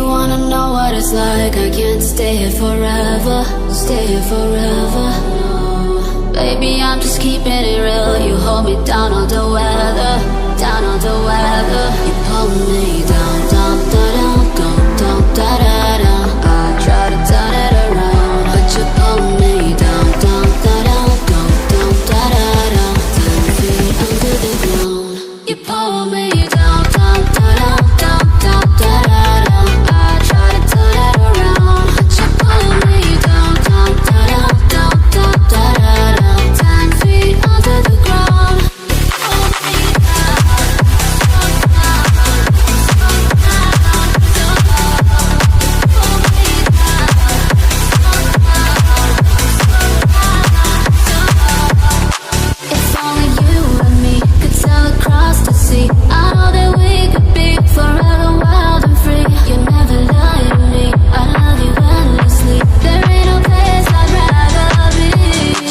you wanna know what it's like, I can't stay here forever, stay here forever. Baby, I'm just keeping it real. You hold me down on the weather, down on the weather. You pull me down, down, down, down, down, down, down, down. I try to turn it around, but you pull me down, down, down, down, down, down, down, down. 10 feet under the ground. You pull me down, down, down, down, down, down, down. I try to turn it around, but you pull me down, down, down, down, down, down, down. 10 feet under the ground. Pull me down, down, down, pull me down, it's only you and me could sail across the sea. I know that we could be forever wild and free. You never lie to me, I love you endlessly. There ain't no place I'd rather be.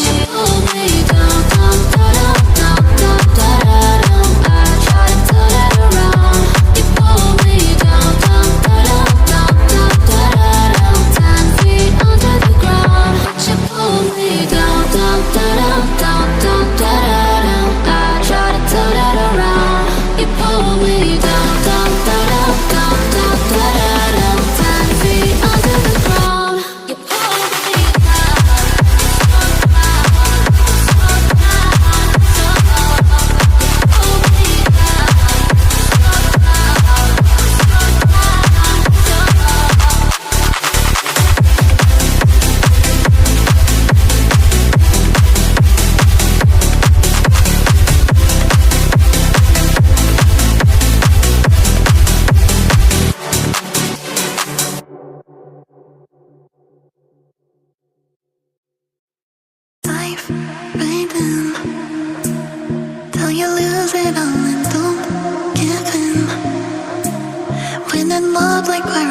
You pull me down, down, down, down, down, down, down. I try to turn it around. You pull me down, down, down, down, down, down, down. 10 feet under the ground, but you pull me down, down, down, down, down, down, down. I try to turn it around. You pull me down, down, down, down, down, down, down. 10 feet under the ground. You pull me down, pull me Dive right in till you lose it all and don't give in. When in love like we're